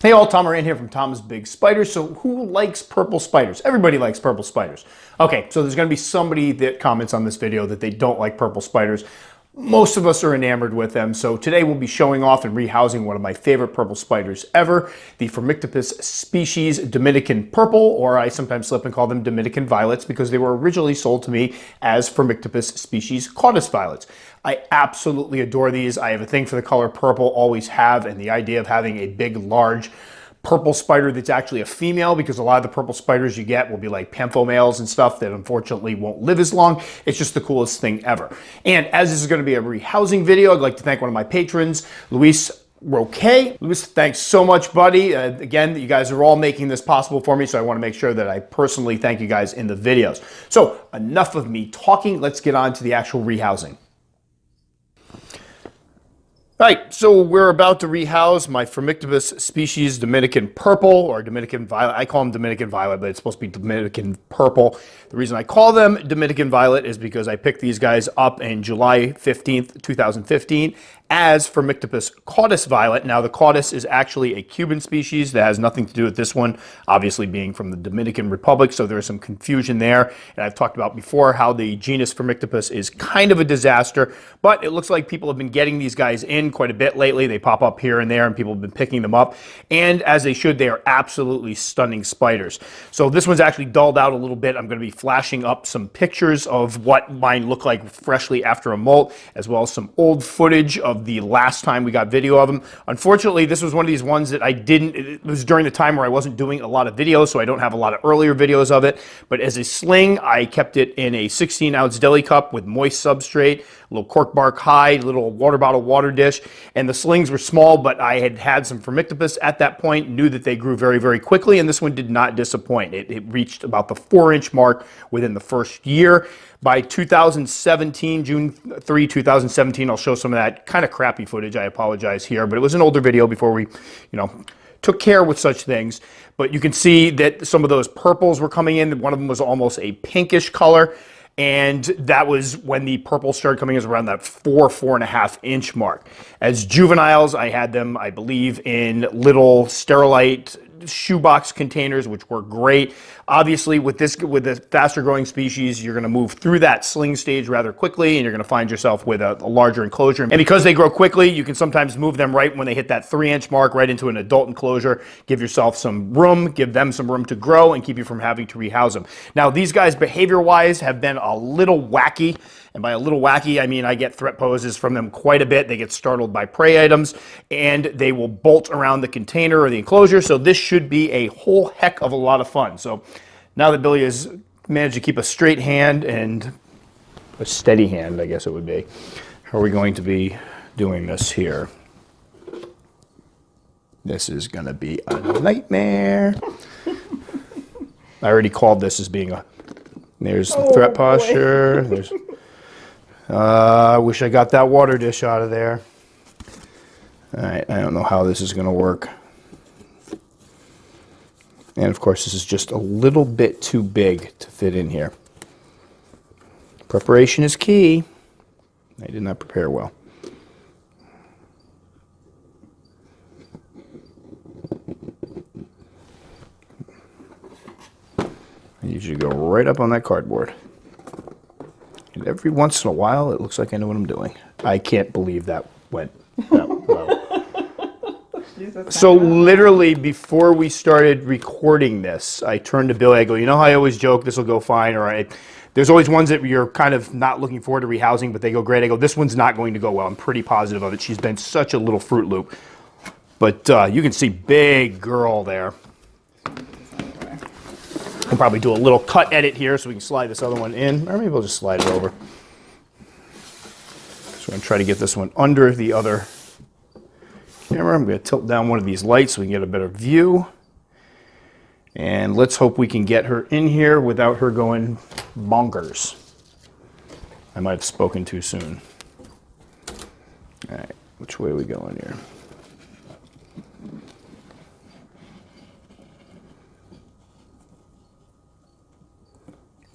Hey all, Tom Moran here from Tom's Big Spiders. So who likes purple spiders? Everybody likes purple spiders. Okay, so there's gonna be somebody that comments on this video that they don't like purple spiders. Most of us are enamored with them, so today we'll be showing off and rehousing one of my favorite purple spiders ever, the Phormictopus species Dominican purple, or I sometimes slip and call them Dominican violets because they were originally sold to me as Phormictopus species caudus violets. I absolutely adore these. I have a thing for the color purple, always have, and the idea of having a big, large, purple spider that's actually a female, because a lot of the purple spiders you get will be like pantho males and stuff that unfortunately won't live as long. It's just the coolest thing ever. And as this is going to be a rehousing video, I'd like to thank one of my patrons, Luis Roque. Luis, thanks so much, buddy. Again, you guys are all making this possible for me, so I want to make sure that I personally thank you guys in the videos. So enough of me talking. Let's get on to the actual rehousing. All right, so we're about to rehouse my Phormictopus species Dominican purple, or Dominican violet. I call them Dominican violet, but it's supposed to be Dominican purple. The reason I call them Dominican violet is because I picked these guys up in July 15th, 2015 as Phormictopus caudus violet. Now the caudus is actually a Cuban species that has nothing to do with this one, obviously being from the Dominican Republic, so there's some confusion there. And I've talked about before how the genus Phormictopus is kind of a disaster, but it looks like people have been getting these guys in quite a bit lately. They pop up here and there and people have been picking them up, and as they should, they are absolutely stunning spiders. So this one's actually dulled out a little bit. I'm going to be flashing up some pictures of what mine look like freshly after a molt, as well as some old footage of the last time we got video of them. Unfortunately, this was one of these ones that it was during the time where I wasn't doing a lot of videos, so I don't have a lot of earlier videos of it. But as a sling, I kept it in a 16-ounce deli cup with moist substrate, a little cork bark hide, little water bottle water dish, and the slings were small, but I had some Phormictopus at that point, knew that they grew very, very quickly, and this one did not disappoint. It reached about the 4-inch mark within the first year. By 2017, June 3, 2017, I'll show some of that kind of crappy footage. I apologize here, but it was an older video before we, took care with such things. But you can see that some of those purples were coming in. One of them was almost a pinkish color. And that was when the purple started coming in, around that 4.5 inch mark. As juveniles, I had them, I believe, in little Sterilite shoebox containers, which were great. Obviously, with the faster growing species, you're going to move through that sling stage rather quickly, and you're going to find yourself with a larger enclosure. And because they grow quickly, you can sometimes move them right when they hit that 3-inch mark right into an adult enclosure. Give yourself some room, give them some room to grow, and keep you from having to rehouse them. Now, these guys, behavior-wise, have been a little wacky. And by a little wacky, I mean I get threat poses from them quite a bit. They get startled by prey items, and they will bolt around the container or the enclosure. So this should be a whole heck of a lot of fun. So now that Billy has managed to keep a straight hand and a steady hand, I guess it would be, how are we going to be doing this here? This is going to be a nightmare. I already called this as being there's the threat posture. There's... I wish I got that water dish out of there. All right, I don't know how this is going to work. And of course, this is just a little bit too big to fit in here. Preparation is key. I did not prepare well. I usually go right up on that cardboard. And every once in a while, it looks like I know what I'm doing. I can't believe that went that well. So literally, before we started recording this, I turned to Billy, I go, you know how I always joke, this will go fine, or there's always ones that you're kind of not looking forward to rehousing, but they go great. I go, this one's not going to go well. I'm pretty positive of it. She's been such a little Fruit Loop. But you can see big girl there. I'll probably do a little cut edit here so we can slide this other one in, or maybe we'll just slide it over. So I'm going to try to get this one under the other camera. I'm going to tilt down one of these lights so we can get a better view. And let's hope we can get her in here without her going bonkers. I might have spoken too soon. All right, which way are we going here?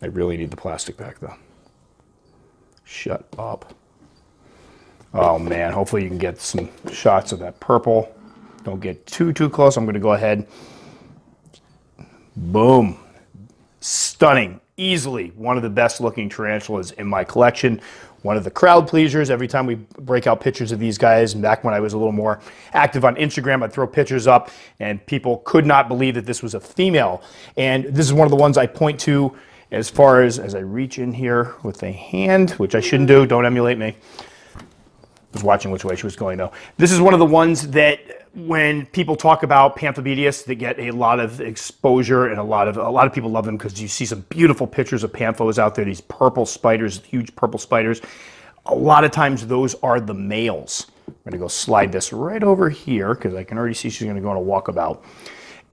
I really need the plastic back though. Shut up. Oh man, hopefully you can get some shots of that purple. Don't get too close. I'm going to go ahead. Boom. Stunning. Easily one of the best looking tarantulas in my collection. One of the crowd pleasers. Every time we break out pictures of these guys, and back when I was a little more active on Instagram, I'd throw pictures up and people could not believe that this was a female. And this is one of the ones I point to as far as I reach in here with a hand, which I shouldn't do. Don't emulate me. Was watching which way she was going though. This is one of the ones that when people talk about Panthobeteus, they get a lot of exposure, and a lot of people love them because you see some beautiful pictures of Panthos out there, these purple spiders, huge purple spiders. A lot of times those are the males. I'm gonna go slide this right over here because I can already see she's gonna go on a walkabout.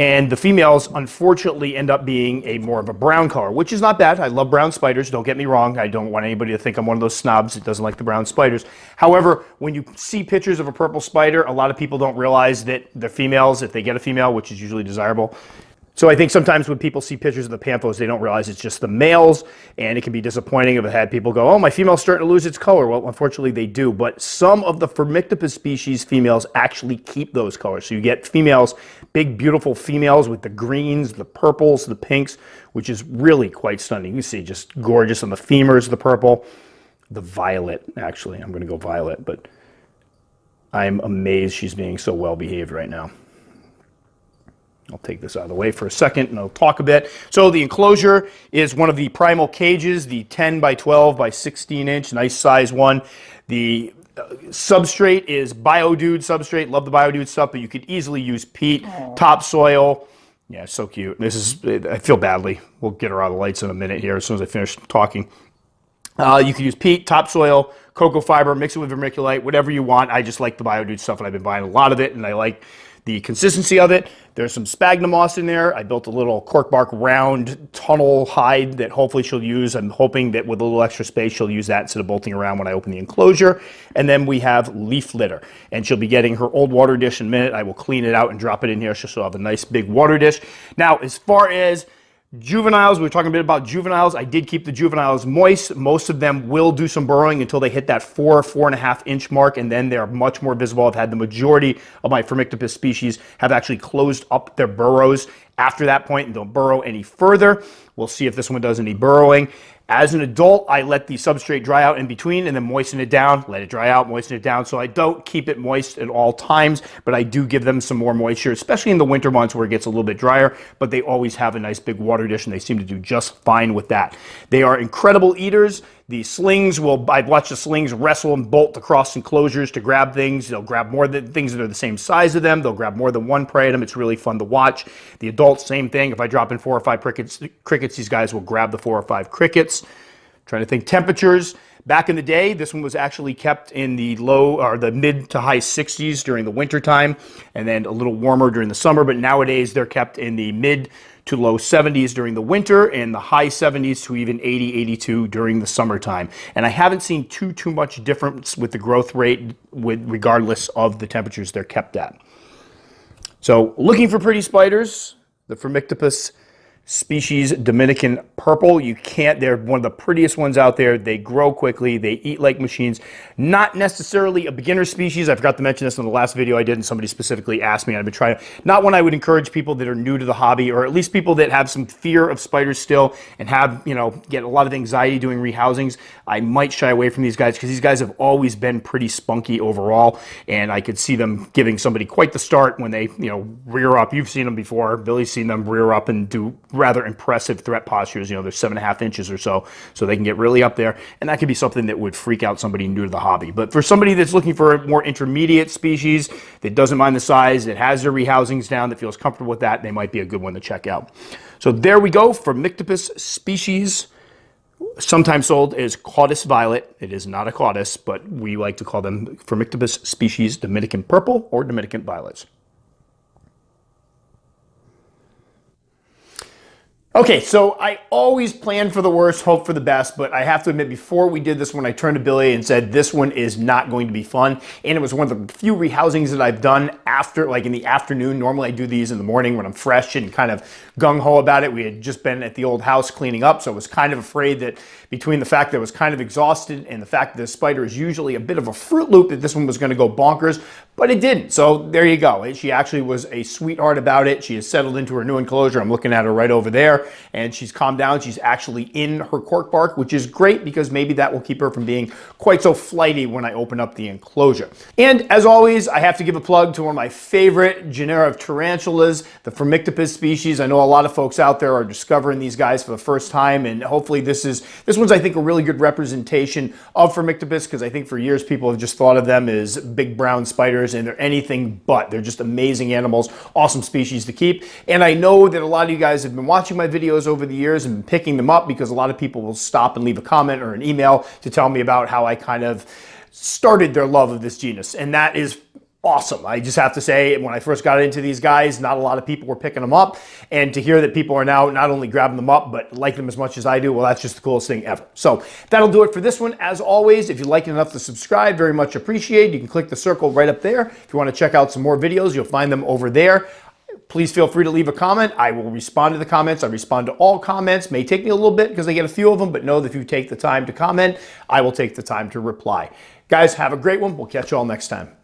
And the females, unfortunately, end up being a more of a brown color, which is not bad. I love brown spiders, don't get me wrong. I don't want anybody to think I'm one of those snobs that doesn't like the brown spiders. However, when you see pictures of a purple spider, a lot of people don't realize that they're females if they get a female, which is usually desirable. So I think sometimes when people see pictures of the Panthos, they don't realize it's just the males, and it can be disappointing if I've had people go, oh, my female's starting to lose its color. Well, unfortunately they do, but some of the Phormictopus species females actually keep those colors. So you get females, big beautiful females with the greens, the purples, the pinks, which is really quite stunning. You see just gorgeous on the femurs, the purple, the violet, actually. I'm going to go violet, but I'm amazed she's being so well behaved right now. I'll take this out of the way for a second and I'll talk a bit. So the Enclosure is one of the primal cages, the 10 by 12 by 16 inch, nice size one. The substrate is Biodude substrate. Love the Biodude stuff, but you could easily use peat, topsoil. Yeah, so cute. This is, I feel badly. We'll get her out of the lights in a minute here as soon as I finish talking. You can use peat, topsoil, cocoa fiber, mix it with vermiculite, whatever you want. I just like the Biodude stuff, and I've been buying a lot of it, and I like the consistency of it. There's some sphagnum moss in there. I built a little cork bark round tunnel hide that hopefully she'll use. I'm hoping that with a little extra space, she'll use that instead of bolting around when I open the Enclosure. And then we have leaf litter, and she'll be getting her old water dish in a minute. I will clean it out and drop it in here so she'll have a nice big water dish. Now, as far as juveniles, we were talking a bit about juveniles. I did keep the juveniles moist. Most of them will do some burrowing until they hit that 4.5 inch mark, and then they're much more visible. I've had the majority of my Phormictopus species have actually closed up their burrows after that point and don't burrow any further. We'll see if this one does any burrowing. As an adult, I let the substrate dry out in between and then moisten it down, let it dry out, moisten it down. So I don't keep it moist at all times, but I do give them some more moisture, especially in the winter months where it gets a little bit drier, but they always have a nice big water dish and they seem to do just fine with that. They are incredible eaters. The slings I've watched the slings wrestle and bolt across enclosures to grab things. They'll grab more than things that are the same size of them. They'll grab more than one prey item. It's really fun to watch. The adults, same thing. If I drop in 4 or 5 crickets, these guys will grab the 4 or 5 crickets. Trying to think temperatures. Back in the day, this one was actually kept in the low or the mid to high 60s during the winter time, and then a little warmer during the summer. But nowadays, they're kept in the mid to low 70s during the winter and the high 70s to even 80, 82 during the summertime. And I haven't seen too much difference with the growth rate regardless of the temperatures they're kept at. So looking for pretty spiders, the Phormictopus species Dominican purple. They're one of the prettiest ones out there. They grow quickly. They eat like machines. Not necessarily a beginner species. I forgot to mention this in the last video I did, and somebody specifically asked me. I've been trying, not one I would encourage people that are new to the hobby, or at least people that have some fear of spiders still and have, get a lot of anxiety doing rehousings. I might shy away from these guys because these guys have always been pretty spunky overall, and I could see them giving somebody quite the start when they, rear up. You've seen them before. Billy's seen them rear up and do rather impressive threat postures. They're 7.5 inches or so they can get really up there, and that could be something that would freak out somebody new to the hobby. But for somebody that's looking for a more intermediate species that doesn't mind the size, that has their rehousings down, that feels comfortable with that, they might be a good one to check out. So there we go, Phormictopus species, sometimes sold as caudus violet. It is not a caudus, but we like to call them Phormictopus species Dominican purple or Dominican violets. Okay, so I always plan for the worst, hope for the best, but I have to admit, before we did this one, I turned to Billy and said, this one is not going to be fun. And it was one of the few rehousings that I've done after, like in the afternoon. Normally I do these in the morning when I'm fresh and kind of gung-ho about it. We had just been at the old house cleaning up, so I was kind of afraid that between the fact that I was kind of exhausted and the fact that the spider is usually a bit of a Fruit Loop, that this one was gonna go bonkers, but it didn't. So there you go. She actually was a sweetheart about it. She has settled into her new enclosure. I'm looking at her right over there, and she's calmed down. She's actually in her cork bark, which is great because maybe that will keep her from being quite so flighty when I open up the enclosure. And as always, I have to give a plug to one of my favorite genera of tarantulas, the Phormictopus species. I know a lot of folks out there are discovering these guys for the first time, and hopefully this one's, I think, a really good representation of Phormictopus, because I think for years people have just thought of them as big brown spiders, and they're anything but. They're just amazing animals, awesome species to keep. And I know that a lot of you guys have been watching my videos over the years and picking them up, because a lot of people will stop and leave a comment or an email to tell me about how I kind of started their love of this genus. And that is awesome. I just have to say, when I first got into these guys, not a lot of people were picking them up, and to hear that people are now not only grabbing them up, but like them as much as I do, well, that's just the coolest thing ever. So that'll do it for this one. As always, if you like it enough to subscribe, very much appreciated. You can click the circle right up there. If you want to check out some more videos, you'll find them over there. Please feel free to leave a comment. I will respond to the comments. I respond to all comments. May take me a little bit because I get a few of them, but know that if you take the time to comment, I will take the time to reply. Guys, have a great one. We'll catch you all next time.